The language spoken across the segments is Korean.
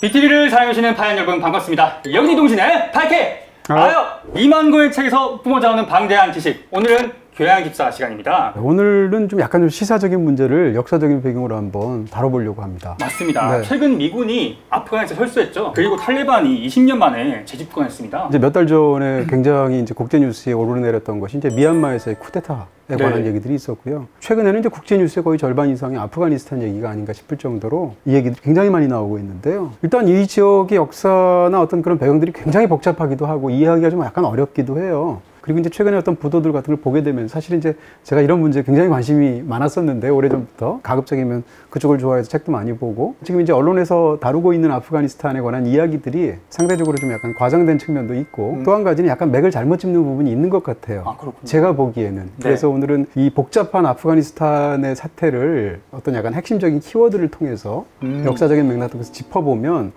BTV를 사랑해주시는 파양 여러분 반갑습니다. 영리 동신의 파이케! 이만고의 책에서 뿜어져나오는 방대한 지식. 오늘은 교양집사 시간입니다. 오늘은 좀 약간 시사적인 문제를 역사적인 배경으로 한번 다뤄보려고 합니다. 맞습니다. 네. 최근 미군이 아프간에서 철수했죠. 그리고 탈레반이 20년 만에 재집권했습니다. 이제 몇 달 전에 굉장히 이제 국제뉴스에 오르내렸던 것이 이제 미얀마에서의 쿠데타에 관한 얘기들이 있었고요. 최근에는 이제 국제뉴스의 거의 절반 이상이 아프가니스탄 얘기가 아닌가 싶을 정도로 이 얘기들이 굉장히 많이 나오고 있는데요. 일단 이 지역의 역사나 어떤 그런 배경들이 굉장히 복잡하기도 하고 이해하기가 좀 약간 어렵기도 해요. 그리고 이제 최근에 어떤 보도들 같은 걸 보게 되면 사실 이제 제가 이런 문제에 굉장히 관심이 많았었는데 오래전부터 가급적이면 그쪽을 좋아해서 책도 많이 보고 지금 이제 언론에서 다루고 있는 아프가니스탄에 관한 이야기들이 상대적으로 좀 약간 과장된 측면도 있고 또 한 가지는 약간 맥을 잘못 짚는 부분이 있는 것 같아요. 그렇군요. 제가 보기에는. 네. 그래서 오늘은 이 복잡한 아프가니스탄의 사태를 어떤 약간 핵심적인 키워드를 통해서 역사적인 맥락 통해서 짚어보면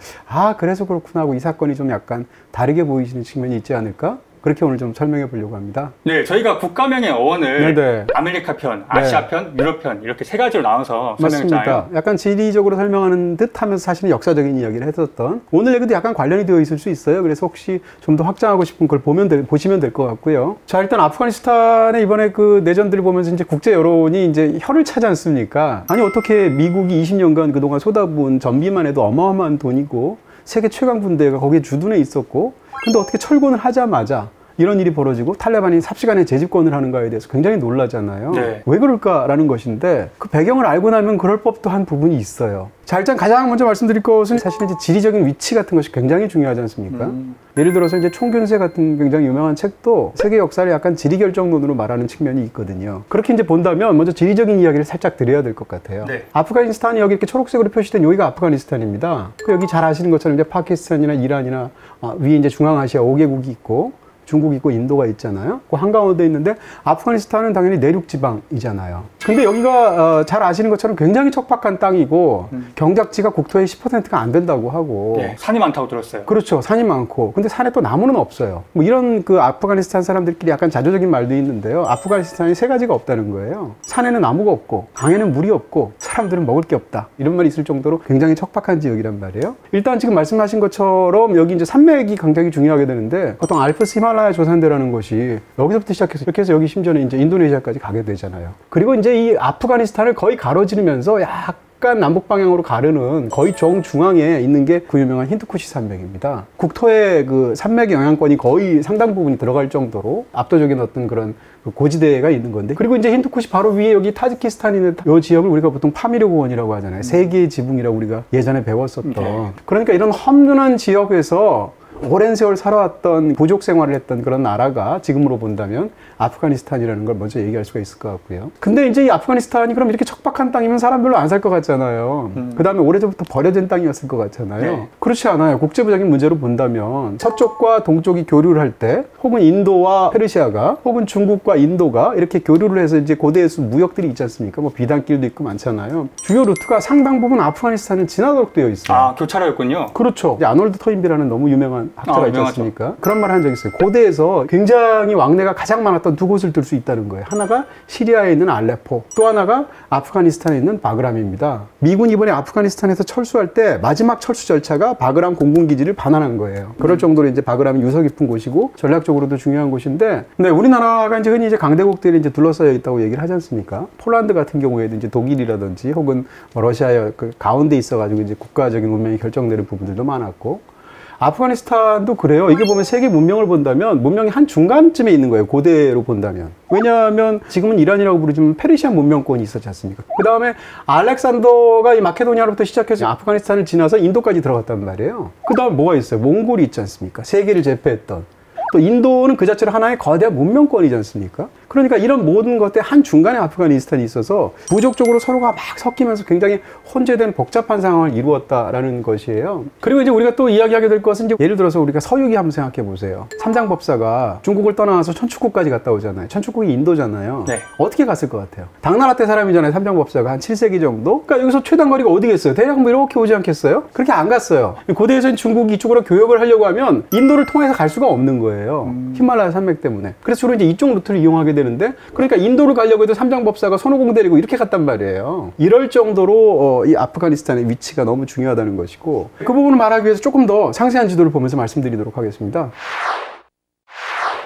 그래서 그렇구나 하고 이 사건이 좀 약간 다르게 보이시는 측면이 있지 않을까? 그렇게 오늘 좀 설명해 보려고 합니다. 네, 저희가 국가명의 어원을 네네. 아메리카 편, 아시아 편, 유럽 편 이렇게 세 가지로 나눠서 설명했잖아요. 맞습니다. 약간 지리적으로 설명하는 듯 하면서 사실은 역사적인 이야기를 했었던 오늘 얘기도 약간 관련이 되어 있을 수 있어요. 그래서 혹시 좀 더 확장하고 싶은 걸 보시면 될 것 같고요. 자, 일단 아프가니스탄의 이번에 그 내전들을 보면서 이제 국제 여론이 이제 혀를 차지 않습니까? 아니, 어떻게 미국이 20년간 그동안 쏟아부은 전비만 해도 어마어마한 돈이고 세계 최강 군대가 거기에 주둔해 있었고 근데 어떻게 철군을 하자마자 이런 일이 벌어지고 탈레반이 삽시간에 재집권을 하는가에 대해서 굉장히 놀라잖아요. 네. 왜 그럴까라는 것인데 그 배경을 알고 나면 그럴 법도 한 부분이 있어요. 자, 일단 가장 먼저 말씀드릴 것은 사실 이제 지리적인 위치 같은 것이 굉장히 중요하지 않습니까? 예를 들어서 이제 총균세 같은 굉장히 유명한 책도 세계 역사를 약간 지리 결정론으로 말하는 측면이 있거든요. 그렇게 이제 본다면 먼저 지리적인 이야기를 살짝 드려야 될 것 같아요. 네. 아프가니스탄이 여기 이렇게 초록색으로 표시된 여기가 아프가니스탄입니다. 여기 잘 아시는 것처럼 이제 파키스탄이나 이란이나 위에 이제 중앙아시아 5개국이 있고 중국 있고 인도가 있잖아요. 그 한가운데 있는데 아프가니스탄은 당연히 내륙 지방이잖아요. 근데 여기가 잘 아시는 것처럼 굉장히 척박한 땅이고 경작지가 국토의 10%가 안 된다고 하고 산이 많다고 들었어요. 그렇죠. 산이 많고 근데 산에 또 나무는 없어요. 뭐 이런 그 아프가니스탄 사람들끼리 약간 자조적인 말도 있는데요. 아프가니스탄이 세 가지가 없다는 거예요. 산에는 나무가 없고 강에는 물이 없고 사람들은 먹을 게 없다. 이런 말이 있을 정도로 굉장히 척박한 지역이란 말이에요. 일단 지금 말씀하신 것처럼 여기 이제 산맥이 굉장히 중요하게 되는데 보통 알프스 히말라야 조산대라는 것이 여기서부터 시작해서 이렇게 해서 여기 심지어는 이제 인도네시아까지 가게 되잖아요. 그리고 이제 이 아프가니스탄을 거의 가로지르면서 약간 남북 방향으로 가르는 거의 정중앙에 있는 게 그 유명한 힌두쿠시 산맥입니다. 국토의 그 산맥의 영향권이 거의 상당 부분이 들어갈 정도로 압도적인 어떤 그런 고지대가 있는 건데 그리고 이제 힌두쿠시 바로 위에 여기 타지키스탄 있는 이 지역을 우리가 보통 파미르고원이라고 하잖아요. 세계의 지붕이라고 우리가 예전에 배웠었던. 그러니까 이런 험준한 지역에서 오랜 세월 살아왔던 부족 생활을 했던 그런 나라가 지금으로 본다면 아프가니스탄이라는 걸 먼저 얘기할 수가 있을 것 같고요. 근데 이제 이 아프가니스탄이 그럼 이렇게 척박한 땅이면 사람 별로 안 살 것 같잖아요. 그 다음에 오래전부터 버려진 땅이었을 것 같잖아요. 네. 그렇지 않아요. 국제부적인 문제로 본다면 서쪽과 동쪽이 교류를 할 때 혹은 인도와 페르시아가 혹은 중국과 인도가 이렇게 교류를 해서 이제 고대의 무역들이 있지 않습니까? 뭐 비단길도 있고 많잖아요. 주요 루트가 상당 부분 아프가니스탄은 지나도록 되어 있어요. 교차로였군요. 그렇죠. 아놀드 토인비라는 너무 유명한 학자가 있지 않습니까? 그런 말 한 적 있어요. 고대에서 굉장히 왕래가 가장 많았던 두 곳을 들 수 있다는 거예요. 하나가 시리아에 있는 알레포, 또 하나가 아프가니스탄에 있는 바그람입니다. 미군이 이번에 아프가니스탄에서 철수할 때 마지막 철수 절차가 바그람 공군기지를 반환한 거예요. 그럴 정도로 이제 바그람이 유서 깊은 곳이고 전략적으로도 중요한 곳인데, 근데 우리나라가 이제 흔히 이제 강대국들이 이제 둘러싸여 있다고 얘기를 하지 않습니까? 폴란드 같은 경우에도 이제 독일이라든지 혹은 러시아의 그 가운데 있어가지고 이제 국가적인 운명이 결정되는 부분들도 많았고. 아프가니스탄도 그래요. 이게 보면 세계 문명을 본다면 문명이 한 중간쯤에 있는 거예요. 고대로 본다면. 왜냐하면 지금은 이란이라고 부르지만 페르시아 문명권이 있었지 않습니까? 그 다음에 알렉산더가 이 마케도니아로부터 시작해서 아프가니스탄을 지나서 인도까지 들어갔단 말이에요. 그 다음에 뭐가 있어요? 몽골이 있지 않습니까? 세계를 제패했던. 또 인도는 그 자체로 하나의 거대한 문명권이지 않습니까? 그러니까 이런 모든 것들 한 중간에 아프가니스탄이 있어서 부족적으로 서로가 막 섞이면서 굉장히 혼재된 복잡한 상황을 이루었다라는 것이에요. 그리고 이제 우리가 또 이야기하게 될 것은 이제 예를 들어서 우리가 서유기 한번 생각해 보세요. 삼장법사가 중국을 떠나서 천축국까지 갔다 오잖아요. 천축국이 인도잖아요. 네. 어떻게 갔을 것 같아요? 당나라 때 사람이잖아요. 삼장법사가 한 7세기 정도? 그러니까 여기서 최단거리가 어디겠어요? 대략 뭐 이렇게 오지 않겠어요? 그렇게 안 갔어요. 고대에서는 중국이 이쪽으로 교역을 하려고 하면 인도를 통해서 갈 수가 없는 거예요. 히말라야 산맥 때문에. 그래서 주로 이제 이쪽 루트를 이용하게 되는 되는데, 그러니까 인도를 가려고 해도 삼장법사가 손오공 데리고 이렇게 갔단 말이에요. 이럴 정도로 이 아프가니스탄의 위치가 너무 중요하다는 것이고, 그 부분을 말하기 위해서 조금 더 상세한 지도를 보면서 말씀드리도록 하겠습니다.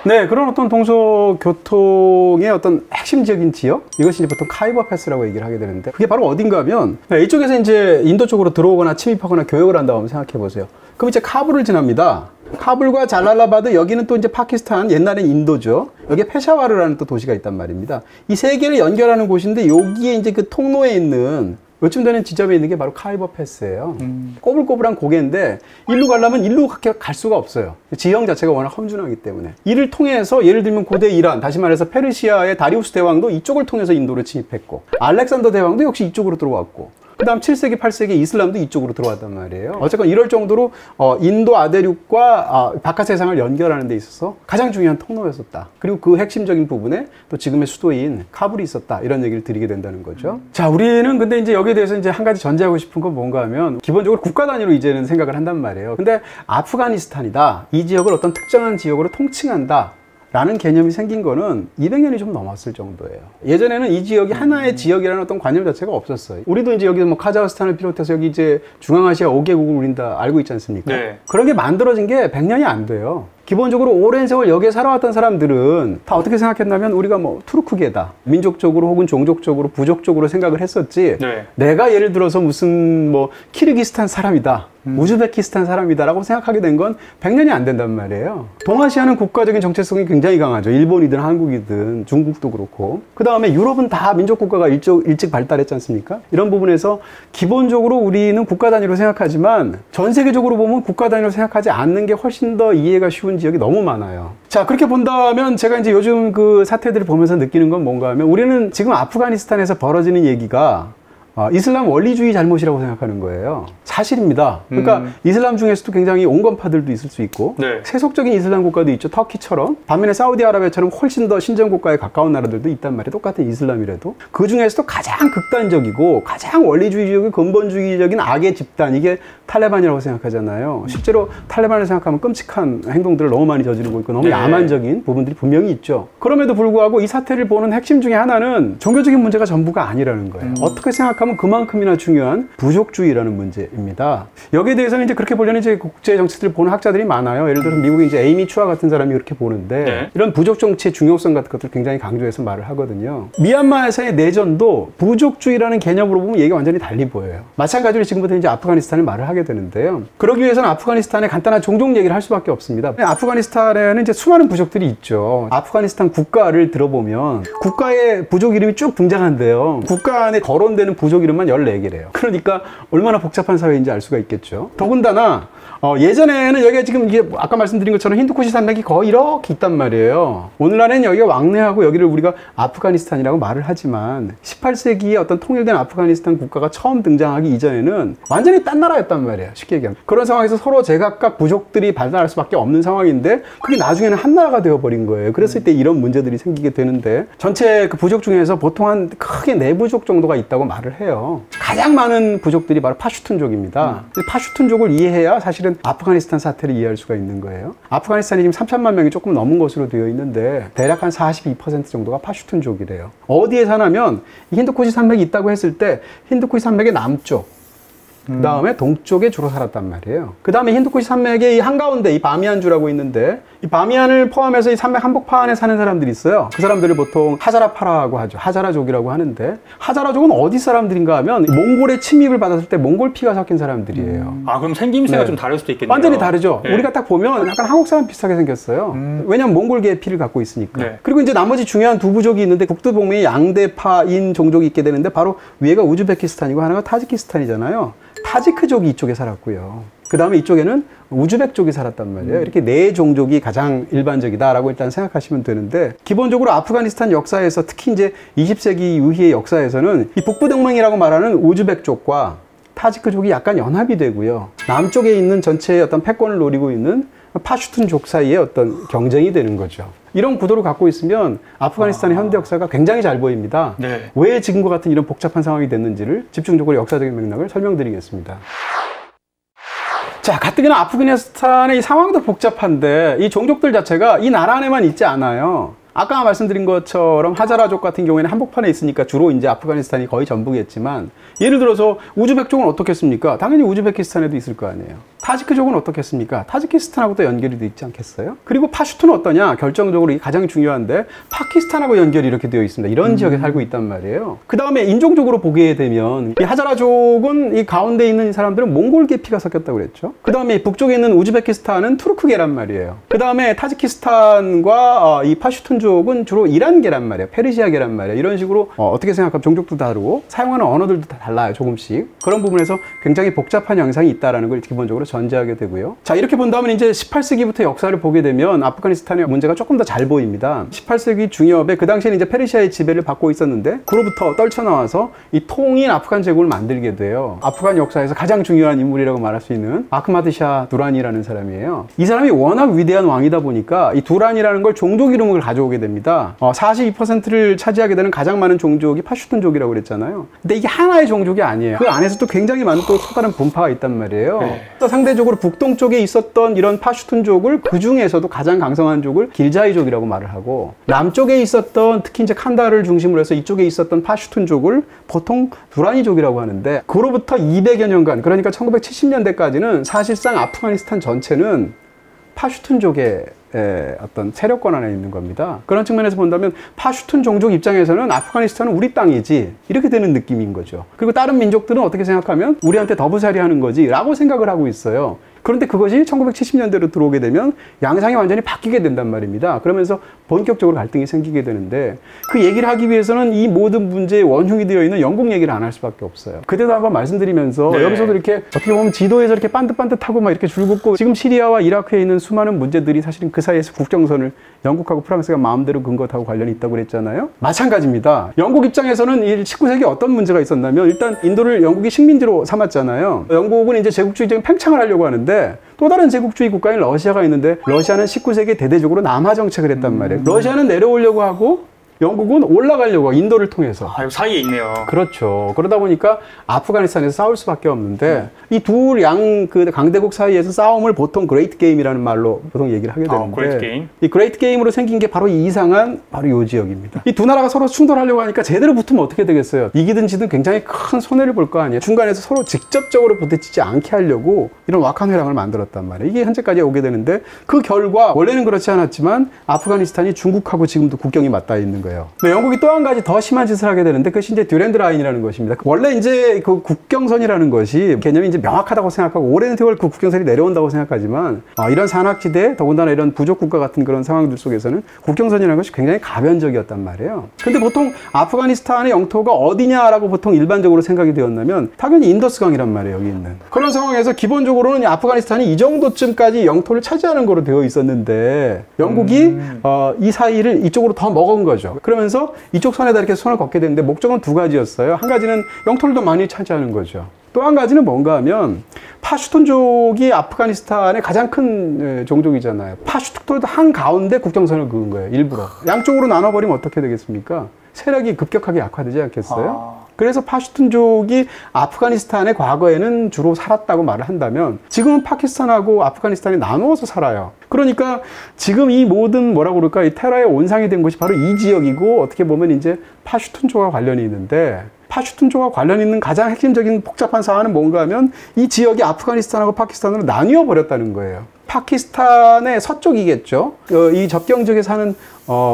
네, 그런 어떤 동서교통의 어떤 핵심적인 지역, 이것이 이제 보통 카이버 패스라고 얘기를 하게 되는데, 그게 바로 어딘가 하면 이쪽에서 이제 인도 쪽으로 들어오거나 침입하거나 교역을 한다고 한번 생각해 보세요. 그럼 이제 카불을 지납니다. 카불과 잘랄라바드, 여기는 또 이제 파키스탄, 옛날엔 인도죠. 여기에 페샤와르라는 또 도시가 있단 말입니다. 이 세 개를 연결하는 곳인데, 여기에 이제 그 통로에 있는 요즘 되는 지점에 있는 게 바로 카이버 패스예요. 꼬불꼬불한 고개인데 일로 가려면 일로 갈 수가 없어요. 지형 자체가 워낙 험준하기 때문에. 이를 통해서 예를 들면 고대 이란, 다시 말해서 페르시아의 다리우스 대왕도 이쪽을 통해서 인도를 침입했고, 알렉산더 대왕도 역시 이쪽으로 들어왔고, 그 다음 7세기, 8세기 이슬람도 이쪽으로 들어왔단 말이에요. 어쨌건 이럴 정도로 인도 아대륙과 바깥 세상을 연결하는 데 있어서 가장 중요한 통로였었다. 그리고 그 핵심적인 부분에 또 지금의 수도인 카불이 있었다. 이런 얘기를 드리게 된다는 거죠. 자, 우리는 근데 이제 여기에 대해서 이제 한 가지 전제하고 싶은 건 뭔가 하면, 기본적으로 국가 단위로 이제는 생각을 한단 말이에요. 근데 아프가니스탄이다, 이 지역을 어떤 특정한 지역으로 통칭한다 라는 개념이 생긴 거는 200년이 좀 넘었을 정도예요. 예전에는 이 지역이 하나의 지역이라는 어떤 관념 자체가 없었어요. 우리도 이제 여기 뭐 카자흐스탄을 비롯해서 여기 이제 중앙아시아 5개국을 우린 다 알고 있지 않습니까? 네. 그런 게 만들어진 게 100년이 안 돼요. 기본적으로 오랜 세월 여기에 살아왔던 사람들은 다 어떻게 생각했냐면, 우리가 뭐 투르크계다, 민족적으로 혹은 종족적으로 부족적으로 생각을 했었지, 네. 내가 예를 들어서 무슨 뭐 키르기스탄 사람이다, 우즈베키스탄 사람이다라고 생각하게 된 건 100년이 안 된단 말이에요. 동아시아는 국가적인 정체성이 굉장히 강하죠. 일본이든 한국이든 중국도 그렇고. 그 다음에 유럽은 다 민족 국가가 일찍 발달했지 않습니까? 이런 부분에서 기본적으로 우리는 국가 단위로 생각하지만, 전 세계적으로 보면 국가 단위로 생각하지 않는 게 훨씬 더 이해가 쉬운 지역이 너무 많아요. 자, 그렇게 본다면 제가 이제 요즘 그 사태들을 보면서 느끼는 건 뭔가 하면, 우리는 지금 아프가니스탄에서 벌어지는 얘기가 이슬람 원리주의 잘못이라고 생각하는 거예요. 사실입니다. 그러니까 이슬람 중에서도 굉장히 온건파들도 있을 수 있고, 네. 세속적인 이슬람 국가도 있죠. 터키처럼. 반면에 사우디아라비아처럼 훨씬 더 신정 국가에 가까운 나라들도 있단 말이에요. 똑같은 이슬람이라도. 그 중에서도 가장 극단적이고 가장 원리주의적이고 근본주의적인 악의 집단, 이게 탈레반이라고 생각하잖아요. 실제로 탈레반을 생각하면 끔찍한 행동들을 너무 많이 저지르고 있고, 너무 네. 야만적인 부분들이 분명히 있죠. 그럼에도 불구하고 이 사태를 보는 핵심 중에 하나는 종교적인 문제가 전부가 아니라는 거예요. 어떻게 생각하면 그만큼이나 중요한 부족주의라는 문제입니다. 여기에 대해서는 이제 그렇게 보려는 이제 국제 정치들을 보는 학자들이 많아요. 예를 들어서 미국의 이제 에이미 추아 같은 사람이 그렇게 보는데, 네. 이런 부족 정치의 중요성 같은 것들을 굉장히 강조해서 말을 하거든요. 미얀마에서의 내전도 부족주의라는 개념으로 보면 얘기가 완전히 달리 보여요. 마찬가지로 지금부터 이제 아프가니스탄을 말을 하게 되는데요. 그러기 위해서는 아프가니스탄의 간단한 종족 얘기를 할 수밖에 없습니다. 아프가니스탄에는 이제 수많은 부족들이 있죠. 아프가니스탄 국가를 들어보면 국가의 부족 이름이 쭉 등장한대요. 국가 안에 거론되는 부족 이름만 14개래요. 그러니까 얼마나 복잡한 사회인지 알 수가 있겠죠. 더군다나 예전에는 여기가 지금 이게 아까 말씀드린 것처럼 힌두쿠시 산맥이 거의 이렇게 있단 말이에요. 오늘날에는 여기가 왕래하고 여기를 우리가 아프가니스탄이라고 말을 하지만, 18세기에 어떤 통일된 아프가니스탄 국가가 처음 등장하기 이전에는 완전히 딴 나라였단 말이에요. 쉽게 얘기하면. 그런 상황에서 서로 제각각 부족들이 발달할 수밖에 없는 상황인데, 그게 나중에는 한 나라가 되어버린 거예요. 그랬을 때 이런 문제들이 생기게 되는데, 전체 그 부족 중에서 보통 한 크게 4부족 정도가 있다고 말을 해요. 가장 많은 부족들이 바로 파슈툰족입니다. 파슈툰족을 이해해야 사실은 아프가니스탄 사태를 이해할 수가 있는 거예요. 아프가니스탄이 지금 3천만 명이 조금 넘은 것으로 되어 있는데, 대략 한 42% 정도가 파슈툰족이래요. 어디에 사냐면, 힌두쿠시 산맥이 있다고 했을 때 힌두쿠시 산맥의 남쪽, 그 다음에 동쪽에 주로 살았단 말이에요. 그 다음에 힌두쿠시 산맥의 이 한가운데 이 바미안주라고 있는데, 이 바미안을 포함해서 이 산맥 한복파 안에 사는 사람들이 있어요. 그 사람들을 보통 하자라파라고 하죠. 하자라족이라고 하는데, 하자라족은 어디 사람들인가 하면 몽골의 침입을 받았을 때 몽골 피가 섞인 사람들이에요. 아, 그럼 생김새가 네. 좀 다를 수도 있겠네요. 완전히 다르죠. 네. 우리가 딱 보면 약간 한국 사람 비슷하게 생겼어요. 왜냐면 몽골계의 피를 갖고 있으니까. 네. 그리고 이제 나머지 중요한 두 부족이 있는데, 북두봉에 양대파인 종족이 있게 되는데, 바로 위에가 우즈베키스탄이고 하나가 타지키스탄이잖아요. 타지크족이 이쪽에 살았고요. 그 다음에 이쪽에는 우즈벡족이 살았단 말이에요. 이렇게 4종족이 가장 일반적이다라고 일단 생각하시면 되는데, 기본적으로 아프가니스탄 역사에서, 특히 이제 20세기 이후의 역사에서는 이 북부동맹이라고 말하는 우즈벡족과 타지크족이 약간 연합이 되고요. 남쪽에 있는 전체의 어떤 패권을 노리고 있는 파슈툰족 사이의 어떤 경쟁이 되는 거죠. 이런 구도를 갖고 있으면 아프가니스탄의 현대 역사가 굉장히 잘 보입니다. 네. 왜 지금과 같은 이런 복잡한 상황이 됐는지를 집중적으로 역사적인 맥락을 설명드리겠습니다. 자, 가뜩이나 아프가니스탄의 이 상황도 복잡한데, 이 종족들 자체가 이 나라 안에만 있지 않아요. 아까 말씀드린 것처럼 하자라족 같은 경우에는 한복판에 있으니까 주로 이제 아프가니스탄이 거의 전부겠지만, 예를 들어서 우즈벡족은 어떻겠습니까? 당연히 우즈베키스탄에도 있을 거 아니에요. 타지크족은 어떻겠습니까? 타지키스탄하고도 연결이 돼 있지 않겠어요? 그리고 파슈투는 어떠냐? 결정적으로 가장 중요한데 파키스탄하고 연결이 이렇게 되어 있습니다. 이런 지역에 살고 있단 말이에요. 그 다음에 인종적으로 보게 되면 이 하자라족은 이 가운데 있는 사람들은 몽골계 피가 섞였다고 그랬죠. 그 다음에 북쪽에 있는 우즈베키스탄은 투르크계란 말이에요. 그 다음에 타지키스탄과 이 파슈툰족은 주로 이란계란 말이에요. 페르시아계란 말이에요. 이런 식으로 어떻게 생각하면 종족도 다르고 사용하는 언어들도 다 달라요. 조금씩. 그런 부분에서 굉장히 복잡한 양상이 있다는 걸 기본적으로 전제하게 되고요. 자, 이렇게 본다면 이제 18세기부터 역사를 보게 되면 아프가니스탄의 문제가 조금 더 잘 보입니다. 18세기 중엽에 그 당시에는 이제 페르시아의 지배를 받고 있었는데 그로부터 떨쳐나와서 이 통일 아프간 제국을 만들게 돼요. 아프간 역사에서 가장 중요한 인물이라고 말할 수 있는 아흐마드 샤 두란이라는 사람이에요. 이 사람이 워낙 위대한 왕이다 보니까 이 두란이라는 걸 종족 이름을 가져오게 됩니다. 42%를 차지하게 되는 가장 많은 종족이 파슈툰족이라고 그랬잖아요. 근데 이게 하나의 종족이 아니에요. 그 안에서 또 굉장히 많은 또 다른 분파가 있단 말이에요. 상대적으로 북동쪽에 있었던 이런 파슈툰족을 그 중에서도 가장 강성한 족을 길자이족이라고 말을 하고, 남쪽에 있었던 특히 이제 칸다를 중심으로 해서 이쪽에 있었던 파슈툰족을 보통 두라니족이라고 하는데, 그로부터 200여 년간, 그러니까 1970년대까지는 사실상 아프가니스탄 전체는 파슈툰족의 어떤 세력권 안에 있는 겁니다. 그런 측면에서 본다면 파슈툰 종족 입장에서는 아프가니스탄은 우리 땅이지, 이렇게 되는 느낌인 거죠. 그리고 다른 민족들은 어떻게 생각하면 우리한테 더부살이 하는 거지 라고 생각을 하고 있어요. 그런데 그것이 1970년대로 들어오게 되면 양상이 완전히 바뀌게 된단 말입니다. 그러면서 본격적으로 갈등이 생기게 되는데, 그 얘기를 하기 위해서는 이 모든 문제의 원흉이 되어 있는 영국 얘기를 안 할 수밖에 없어요. 그때도 한번 말씀드리면서 여기서도 이렇게 어떻게 보면 지도에서 이렇게 반듯반듯하고 막 이렇게 줄긋고, 지금 시리아와 이라크에 있는 수많은 문제들이 사실은 그 사이에서 국정선을 영국하고 프랑스가 마음대로 근 것하고 관련이 있다고 그랬잖아요. 마찬가지입니다. 영국 입장에서는 이 19세기에 어떤 문제가 있었냐면, 일단 인도를 영국이 식민지로 삼았잖아요. 영국은 이제 제국주의적인 팽창을 하려고 하는데, 또 다른 제국주의 국가인 러시아가 있는데, 러시아는 19세기에 대대적으로 남하 정책을 했단 말이에요. 러시아는 내려오려고 하고 영국은 올라가려고, 인도를 통해서. 아, 사이에 있네요. 그렇죠. 그러다 보니까 아프가니스탄에서 싸울 수밖에 없는데, 이 두 그 강대국 사이에서 싸움을 보통 그레이트 게임이라는 말로 보통 얘기를 하게 되는데, 그레이트 게임. 이 그레이트 게임으로 생긴 게 바로 이 이상한 바로 이 지역입니다. 이 두 나라가 서로 충돌하려고 하니까 제대로 붙으면 어떻게 되겠어요? 이기든 지든 굉장히 큰 손해를 볼 거 아니에요. 중간에서 서로 직접적으로 부딪히지 않게 하려고 이런 wakhan 회랑을 만들었단 말이에요. 이게 현재까지 오게 되는데, 그 결과 원래는 그렇지 않았지만 아프가니스탄이 중국하고 지금도 국경이 맞닿아 있는 거예요. 네, 영국이 또 한 가지 더 심한 짓을 하게 되는데, 그것이 이제 듀랜드 라인이라는 것입니다. 원래 이제 그 국경선이라는 것이 개념이 이제 명확하다고 생각하고 오랜 세월 그 국경선이 내려온다고 생각하지만, 이런 산악지대, 더군다나 이런 부족 국가 같은 그런 상황들 속에서는 국경선이라는 것이 굉장히 가변적이었단 말이에요. 근데 보통 아프가니스탄의 영토가 어디냐라고 보통 일반적으로 생각이 되었냐면 당연히 인더스강이란 말이에요. 여기 있는 그런 상황에서 기본적으로는 아프가니스탄이 이 정도쯤까지 영토를 차지하는 거로 되어 있었는데, 영국이 이 사이를 이쪽으로 더 먹은 거죠. 그러면서 이쪽 선에다 이렇게 손을 걷게 되는데, 목적은 두 가지였어요. 한 가지는 영토를 더 많이 차지하는 거죠. 또 한 가지는 뭔가 하면, 파슈툰족이 아프가니스탄의 가장 큰 종족이잖아요. 파슈툰족도 한가운데 국경선을 그은 거예요. 일부러. 양쪽으로 나눠버리면 어떻게 되겠습니까? 세력이 급격하게 약화되지 않겠어요? 그래서 파슈툰족이 아프가니스탄의 과거에는 주로 살았다고 말을 한다면, 지금은 파키스탄하고 아프가니스탄이 나누어서 살아요. 그러니까 지금 이 모든 뭐라고 그럴까, 이 테러의 온상이 된 곳이 바로 이 지역이고, 어떻게 보면 이제 파슈툰족과 관련이 있는데, 파슈툰족과 관련 있는 가장 핵심적인 복잡한 사안은 뭔가 하면, 이 지역이 아프가니스탄하고 파키스탄으로 나뉘어 버렸다는 거예요. 파키스탄의 서쪽이겠죠. 이 접경 지역에 사는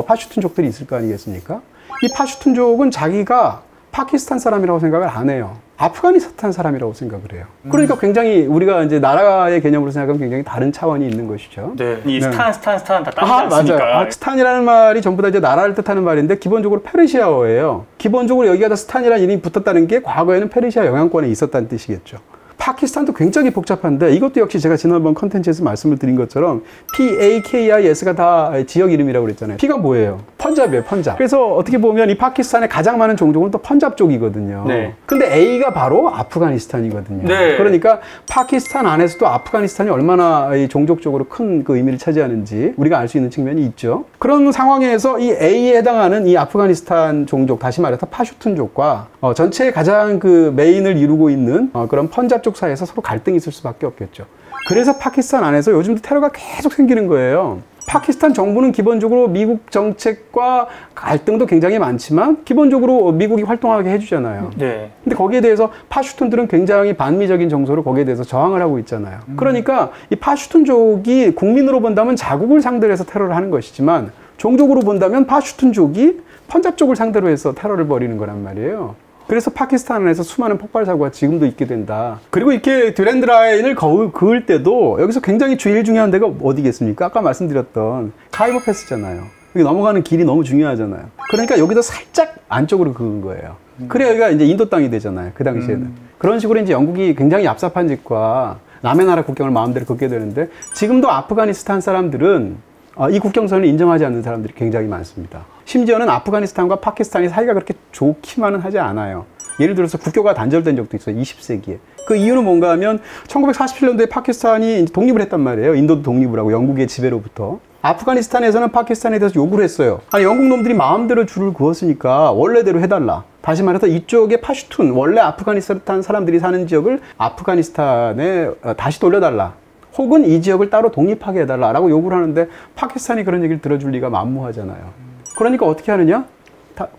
파슈툰족들이 있을 거 아니겠습니까? 이 파슈툰족은 자기가 파키스탄 사람이라고 생각을 안 해요. 아프가니스탄 사람이라고 생각을 해요. 그러니까 굉장히 우리가 이제 나라의 개념으로 생각하면 굉장히 다른 차원이 있는 것이죠. 네. 이 스탄 다 따지지 않습니까? 맞아요. 스탄이라는 말이 전부 다 이제 나라를 뜻하는 말인데, 기본적으로 페르시아어예요. 기본적으로 여기가 스탄이라는 이름이 붙었다는 게 과거에는 페르시아 영향권에 있었다는 뜻이겠죠. 파키스탄도 굉장히 복잡한데, 이것도 역시 제가 지난번 컨텐츠에서 말씀을 드린 것처럼 PAKIS가 다 지역 이름이라고 그랬잖아요. P가 뭐예요? 펀잡이에요, 펀잡. 그래서 어떻게 보면 이 파키스탄의 가장 많은 종족은 또 펀잡 쪽이거든요. 네. 근데 A가 바로 아프가니스탄이거든요. 네. 그러니까 파키스탄 안에서도 아프가니스탄이 얼마나 이 종족적으로 큰 그 의미를 차지하는지 우리가 알 수 있는 측면이 있죠. 그런 상황에서 이 A에 해당하는 이 아프가니스탄 종족, 다시 말해서 파슈툰족과 전체의 가장 그 메인을 이루고 있는 그런 펀잡 쪽 사이에서 서로 갈등이 있을 수밖에 없겠죠. 그래서 파키스탄 안에서 요즘도 테러가 계속 생기는 거예요. 파키스탄 정부는 기본적으로 미국 정책과 갈등도 굉장히 많지만 기본적으로 미국이 활동하게 해주잖아요. 네. 근데 거기에 대해서 파슈툰들은 굉장히 반미적인 정서로 거기에 대해서 저항을 하고 있잖아요. 그러니까 이 파슈툰족이 국민으로 본다면 자국을 상대로 해서 테러를 하는 것이지만 종족으로 본다면 파슈툰족이 펀잡족을 상대로 해서 테러를 벌이는 거란 말이에요. 그래서 파키스탄에서 수많은 폭발 사고가 지금도 있게 된다. 그리고 이렇게 듀란드 라인을 그을 때도 여기서 굉장히 제일 중요한 데가 어디겠습니까? 아까 말씀드렸던 카이버 패스잖아요. 여기 넘어가는 길이 너무 중요하잖아요. 그러니까 여기도 살짝 안쪽으로 그은 거예요. 그래 여기가 이제 인도 땅이 되잖아요. 그 당시에는. 그런 식으로 이제 영국이 굉장히 얍삽한 짓과 남의 나라 국경을 마음대로 긋게 되는데 지금도 아프가니스탄 사람들은 이 국경선을 인정하지 않는 사람들이 굉장히 많습니다. 심지어는 아프가니스탄과 파키스탄이 사이가 그렇게 좋기만은 하지 않아요. 예를 들어서 국교가 단절된 적도 있어요. 20세기에. 그 이유는 뭔가 하면 1947년도에 파키스탄이 독립을 했단 말이에요. 인도도 독립을 하고 영국의 지배로부터. 아프가니스탄에서는 파키스탄에 대해서 요구를 했어요. 아니 영국 놈들이 마음대로 줄을 그었으니까 원래대로 해달라. 다시 말해서 이쪽에 파슈툰, 원래 아프가니스탄 사람들이 사는 지역을 아프가니스탄에 다시 돌려달라. 혹은 이 지역을 따로 독립하게 해달라라고 요구를 하는데 파키스탄이 그런 얘기를 들어줄 리가 만무하잖아요. 그러니까 어떻게 하느냐?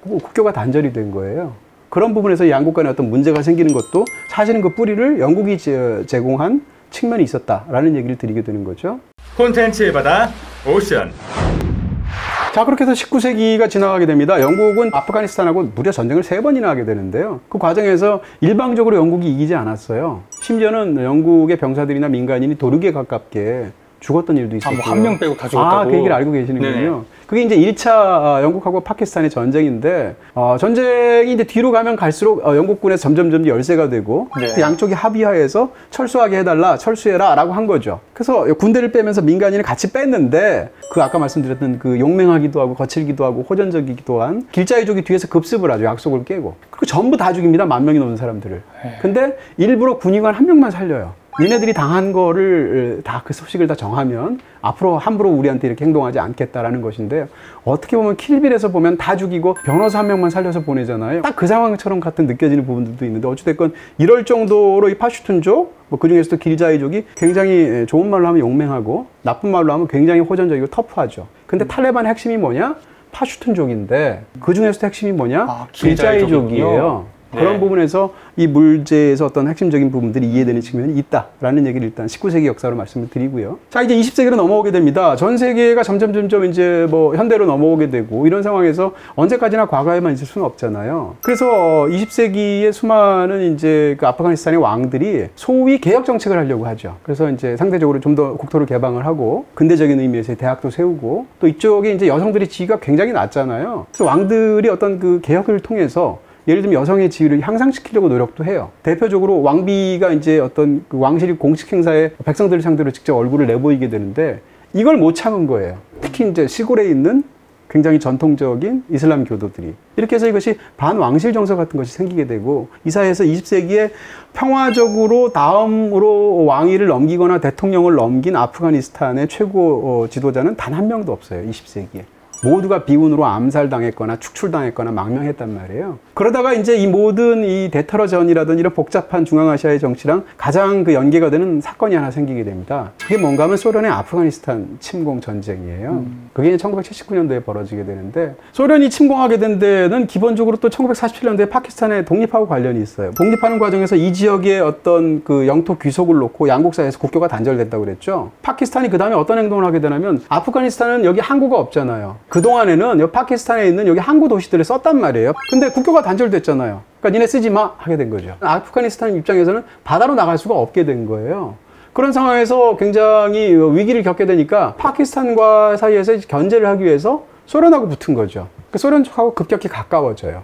국교가 단절이 된 거예요. 그런 부분에서 양국 간에 어떤 문제가 생기는 것도 사실은 그 뿌리를 영국이 제공한 측면이 있었다라는 얘기를 드리게 되는 거죠. 콘텐츠의 바다 오션. 자, 그렇게 해서 19세기가 지나가게 됩니다. 영국은 아프가니스탄하고 무려 전쟁을 3번이나 하게 되는데요. 그 과정에서 일방적으로 영국이 이기지 않았어요. 심지어는 영국의 병사들이나 민간인이 도륙에 가깝게 죽었던 일도 있었고요. 한 명 빼고 다 죽었다고? 그 얘기를 알고 계시는군요. 네네. 그게 이제 1차 영국하고 파키스탄의 전쟁인데, 전쟁이 이제 뒤로 가면 갈수록 영국군에서 점점 열세가 되고, 네. 그 양쪽이 합의하에서 철수하게 해달라, 철수해라, 라고 한 거죠. 그래서 군대를 빼면서 민간인을 같이 뺐는데, 그 아까 말씀드렸던 그 용맹하기도 하고, 거칠기도 하고, 호전적이기도 한 길자이족이 뒤에서 급습을 하죠. 약속을 깨고. 그리고 전부 다 죽입니다. 10,000명이 넘는 사람들을. 근데 일부러 군의관 1명만 살려요. 니네들이 당한 거를 다 그 소식을 다 정하면 앞으로 함부로 우리한테 이렇게 행동하지 않겠다라는 것인데, 어떻게 보면 킬빌에서 보면 다 죽이고 변호사 1명만 살려서 보내잖아요. 딱 그 상황처럼 같은 느껴지는 부분들도 있는데, 어찌됐건 이럴 정도로 이 파슈툰족, 그 중에서도 길자이족이 굉장히 좋은 말로 하면 용맹하고 나쁜 말로 하면 굉장히 호전적이고 터프하죠. 근데 탈레반의 핵심이 뭐냐? 파슈툰족인데 그 중에서도 핵심이 뭐냐? 길자이족이에요. 네. 그런 부분에서 이 물제에서 어떤 핵심적인 부분들이 이해되는 측면이 있다라는 얘기를 일단 19세기 역사로 말씀을 드리고요. 자, 이제 20세기로 넘어오게 됩니다. 전 세계가 점점 이제 뭐 현대로 넘어오게 되고, 이런 상황에서 언제까지나 과거에만 있을 수는 없잖아요. 그래서 20세기의 수많은 이제 그 아프가니스탄의 왕들이 소위 개혁 정책을 하려고 하죠. 그래서 이제 상대적으로 좀 더 국토를 개방을 하고 근대적인 의미에서 대학도 세우고, 또 이쪽에 이제 여성들의 지위가 굉장히 낮잖아요. 그래서 왕들이 어떤 그 개혁을 통해서 예를 들면 여성의 지위를 향상시키려고 노력도 해요. 대표적으로 왕비가 이제 어떤 그 왕실이 공식 행사에 백성들을 상대로 직접 얼굴을 내보이게 되는데, 이걸 못 참은 거예요. 특히 이제 시골에 있는 굉장히 전통적인 이슬람 교도들이. 이렇게 해서 이것이 반왕실 정서 같은 것이 생기게 되고, 이 사회에서 20세기에 평화적으로 다음으로 왕위를 넘기거나 대통령을 넘긴 아프가니스탄의 최고 지도자는 단 한 명도 없어요. 20세기에. 모두가 비운으로 암살당했거나 축출당했거나 망명했단 말이에요. 그러다가 이제 이 모든 이 대테러전이라든지 이런 복잡한 중앙아시아의 정치랑 가장 그 연계가 되는 사건이 하나 생기게 됩니다. 그게 뭔가 하면 소련의 아프가니스탄 침공 전쟁이에요. 그게 1979년도에 벌어지게 되는데, 소련이 침공하게 된 데는 기본적으로 또 1947년도에 파키스탄에 독립하고 관련이 있어요. 독립하는 과정에서 이 지역의 어떤 그 영토 귀속을 놓고 양국 사이에서 국교가 단절됐다고 그랬죠. 파키스탄이 그 다음에 어떤 행동을 하게 되냐면, 아프가니스탄은 여기 항구가 없잖아요. 그동안에는 여기 파키스탄에 있는 여기 항구 도시들을 썼단 말이에요. 근데 국교가 단절됐잖아요. 그러니까 니네 쓰지 마 하게 된 거죠. 아프가니스탄 입장에서는 바다로 나갈 수가 없게 된 거예요. 그런 상황에서 굉장히 위기를 겪게 되니까 파키스탄과 사이에서 견제를 하기 위해서 소련하고 붙은 거죠. 소련 쪽하고 급격히 가까워져요.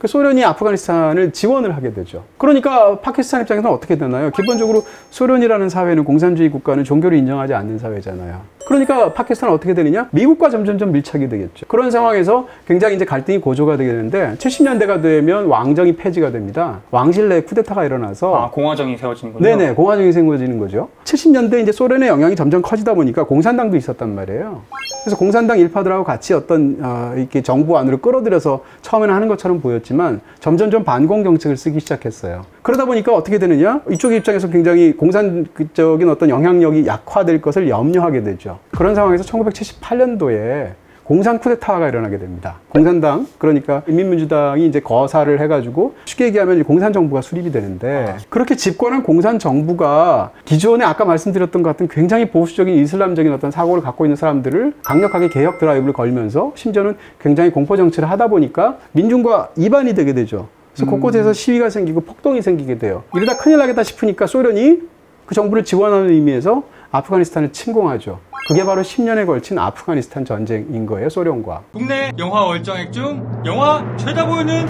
소련이 아프가니스탄을 지원을 하게 되죠. 그러니까 파키스탄 입장에서는 어떻게 되나요? 기본적으로 소련이라는 사회는, 공산주의 국가는 종교를 인정하지 않는 사회잖아요. 그러니까 파키스탄은 어떻게 되느냐? 미국과 점점 밀착이 되겠죠. 그런 상황에서 굉장히 이제 갈등이 고조가 되게 되는데, 70년대가 되면 왕정이 폐지가 됩니다. 왕실 내 쿠데타가 일어나서 공화정이 세워지는 거죠? 네네, 공화정이 세워지는 거죠. 70년대 이제 소련의 영향이 점점 커지다 보니까 공산당도 있었단 말이에요. 그래서 공산당 일파들하고 같이 어떤 이렇게 정부 안으로 끌어들여서 처음에는 하는 것처럼 보였지만 점점점 반공 정책을 쓰기 시작했어요. 그러다 보니까 어떻게 되느냐? 이쪽의 입장에서 굉장히 공산적인 어떤 영향력이 약화될 것을 염려하게 되죠. 그런 상황에서 1978년도에 공산 쿠데타가 일어나게 됩니다. 공산당, 그러니까 인민민주당이 이제 거사를 해가지고 쉽게 얘기하면 공산 정부가 수립이 되는데, 그렇게 집권한 공산 정부가 기존에 아까 말씀드렸던 것 같은 굉장히 보수적인 이슬람적인 어떤 사고를 갖고 있는 사람들을 강력하게 개혁 드라이브를 걸면서 심지어는 굉장히 공포 정치를 하다 보니까 민중과 이반이 되게 되죠. 그래서 곳곳에서 시위가 생기고 폭동이 생기게 돼요. 이러다 큰일 나겠다 싶으니까 소련이 그 정부를 지원하는 의미에서 아프가니스탄을 침공하죠. 그게 바로 10년에 걸친 아프가니스탄 전쟁인 거예요, 소련과. 국내 영화 월정액 중 영화 최다 보유는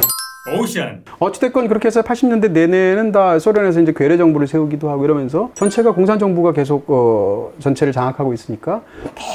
오션. 어찌됐건 그렇게 해서 80년대 내내는 다 소련에서 이제 괴뢰 정부를 세우기도 하고 이러면서 전체가 공산 정부가 계속 전체를 장악하고 있으니까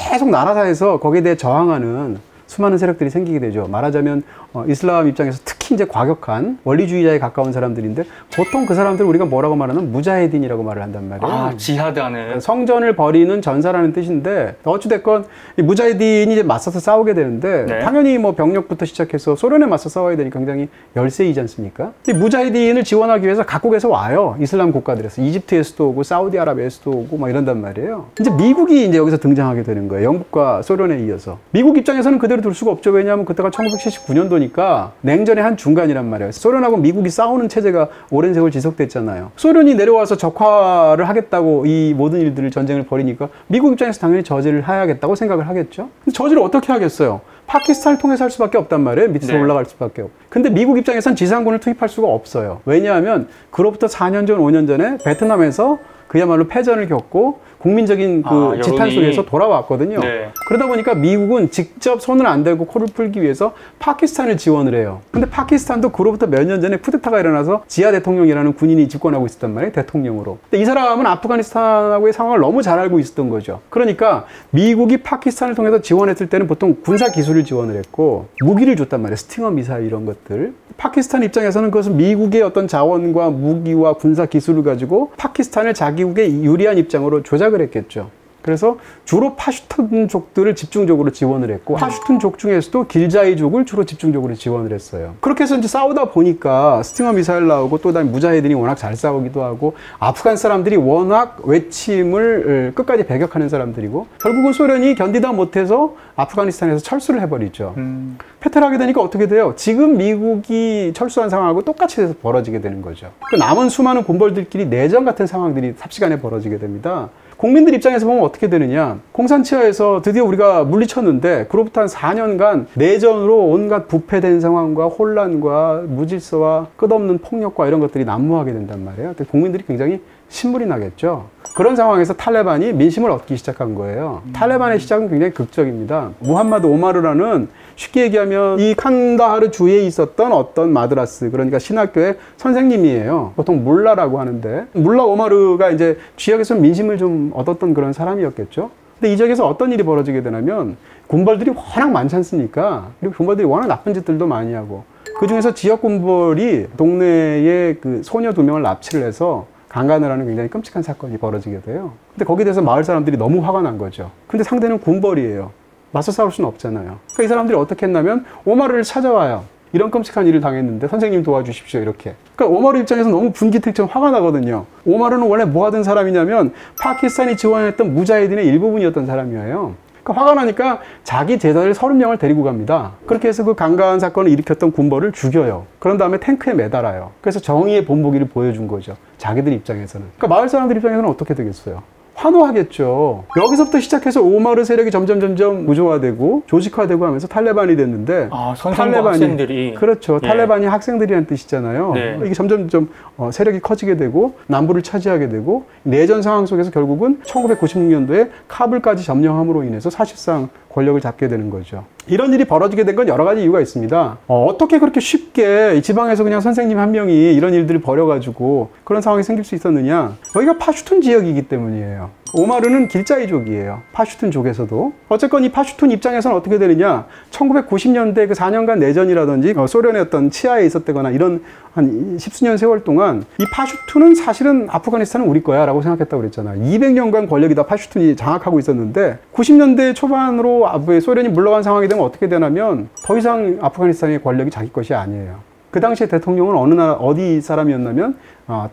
계속 나라사에서 거기에 대해 저항하는 수많은 세력들이 생기게 되죠. 말하자면 이슬람 입장에서 특히 이제 과격한 원리주의자에 가까운 사람들인데, 보통 그 사람들 우리가 뭐라고 말하면 무자헤딘이라고 말을 한단 말이에요. 아, 지하드하는. 성전을 버리는 전사라는 뜻인데, 어찌됐건 이 무자헤딘이 이제 맞서서 싸우게 되는데, 네. 당연히 뭐 병력부터 시작해서 소련에 맞서 싸워야 되니까 굉장히 열세이지 않습니까? 이 무자헤딘을 지원하기 위해서 각국에서 와요. 이슬람 국가들에서. 이집트에서도 오고 사우디아라비아에서도 오고 막 이런단 말이에요. 이제 미국이 이제 여기서 등장하게 되는 거예요. 영국과 소련에 이어서. 미국 입장에서는 그대로 둘 수가 없죠. 왜냐하면 그때가 1979년도니까 냉전의 한 중간이란 말이에요. 소련하고 미국이 싸우는 체제가 오랜 세월 지속됐잖아요. 소련이 내려와서 적화를 하겠다고 이 모든 일들을 전쟁을 벌이니까 미국 입장에서 당연히 저지를 해야겠다고 생각을 하겠죠. 근데 저지를 어떻게 하겠어요? 파키스탄을 통해서 할 수밖에 없단 말이에요. 밑에서 네. 올라갈 수밖에 없고. 근데 미국 입장에선 지상군을 투입할 수가 없어요. 왜냐하면 그로부터 4년 전, 5년 전에 베트남에서 그야말로 패전을 겪고 국민적인 그 지탄 속에서 돌아왔거든요. 네. 그러다 보니까 미국은 직접 손을 안 대고 코를 풀기 위해서 파키스탄을 지원을 해요. 근데 파키스탄도 그로부터 몇 년 전에 쿠데타가 일어나서 지하 대통령이라는 군인이 집권하고 있었단 말이에요. 대통령으로. 근데 이 사람은 아프가니스탄하고의 상황을 너무 잘 알고 있었던 거죠. 그러니까 미국이 파키스탄을 통해서 지원했을 때는 보통 군사 기술을 지원을 했고 무기를 줬단 말이에요. 스팅어 미사일 이런 것들. 파키스탄 입장에서는 그것은 미국의 어떤 자원과 무기와 군사 기술을 가지고 파키스탄을 자기국의 유리한 입장으로 조작을 했겠죠. 그래서 주로 파슈툰족들을 집중적으로 지원을 했고, 파슈툰족 중에서도 길자이족을 주로 집중적으로 지원을 했어요. 그렇게 해서 이제 싸우다 보니까 스팅어 미사일 나오고, 또 다음에 무자헤딘이 워낙 잘 싸우기도 하고, 아프간 사람들이 워낙 외침을 끝까지 배격하는 사람들이고, 결국은 소련이 견디다 못해서 아프가니스탄에서 철수를 해버리죠. 패퇴를 하게 되니까 어떻게 돼요? 지금 미국이 철수한 상황하고 똑같이 돼서 벌어지게 되는 거죠. 그 남은 수많은 군벌들끼리 내전 같은 상황들이 삽시간에 벌어지게 됩니다. 국민들 입장에서 보면 어떻게 되느냐. 공산치하에서 드디어 우리가 물리쳤는데 그로부터 한 4년간 내전으로 온갖 부패된 상황과 혼란과 무질서와 끝없는 폭력과 이런 것들이 난무하게 된단 말이에요. 국민들이 굉장히 신물이 나겠죠. 그런 상황에서 탈레반이 민심을 얻기 시작한 거예요. 탈레반의 시작은 굉장히 극적입니다. 무함마드 오마르라는, 쉽게 얘기하면 이 칸다하르 주에 있었던 어떤 마드라스, 그러니까 신학교의 선생님이에요. 보통 물라라고 하는데, 물라 오마르가 이제 지역에서 민심을 좀 얻었던 그런 사람이었겠죠. 근데 이 지역에서 어떤 일이 벌어지게 되냐면, 군벌들이 워낙 많지 않습니까? 그리고 군벌들이 워낙 나쁜 짓들도 많이 하고, 그 중에서 지역 군벌이 동네에 그 소녀 2명을 납치를 해서 강간을 하는 굉장히 끔찍한 사건이 벌어지게 돼요. 근데 거기에 대해서 마을 사람들이 너무 화가 난 거죠. 근데 상대는 군벌이에요. 맞서 싸울 수는 없잖아요. 그러니까 이 사람들이 어떻게 했냐면 오마르를 찾아와요. 이런 끔찍한 일을 당했는데 선생님 도와주십시오, 이렇게. 그러니까 오마르 입장에서 너무 분기특정 화가 나거든요. 오마르는 원래 뭐 하던 사람이냐면 파키스탄이 지원했던 무자헤딘의 일부분이었던 사람이에요. 그러니까 화가 나니까 자기 제자들 30명을 데리고 갑니다. 그렇게 해서 그 강간 사건을 일으켰던 군벌을 죽여요. 그런 다음에 탱크에 매달아요. 그래서 정의의 본보기를 보여준 거죠. 자기들 입장에서는. 그러니까 마을 사람들 입장에서는 어떻게 되겠어요? 환호하겠죠. 여기서부터 시작해서 오마르 세력이 점점 무조화되고 조직화되고 하면서 탈레반이 됐는데, 선생과 학생들이, 그렇죠. 탈레반이 학생들이라는 뜻이잖아요. 네. 이게 점점 세력이 커지게 되고 남부를 차지하게 되고, 내전 상황 속에서 결국은 1996년도에 카불까지 점령함으로 인해서 사실상 권력을 잡게 되는 거죠. 이런 일이 벌어지게 된 건 여러 가지 이유가 있습니다. 어떻게 그렇게 쉽게 이 지방에서 그냥 선생님 한 명이 이런 일들을 벌여가지고 그런 상황이 생길 수 있었느냐? 여기가 파슈툰 지역이기 때문이에요. 오마르는 길자이족이에요. 파슈툰족에서도. 어쨌건 이 파슈툰 입장에서는 어떻게 되느냐. 1990년대 그 4년간 내전이라든지 소련의 어떤 치하에 있었다거나 이런 한 10수년 세월 동안 이 파슈툰은 사실은 아프가니스탄은 우리 거야 라고 생각했다고 그랬잖아요. 200년간 권력이 다 파슈툰이 장악하고 있었는데 90년대 초반으로 소련이 물러간 상황이 되면 어떻게 되냐면 더 이상 아프가니스탄의 권력이 자기 것이 아니에요. 그 당시에 대통령은 어느 나라, 어디 사람이었냐면,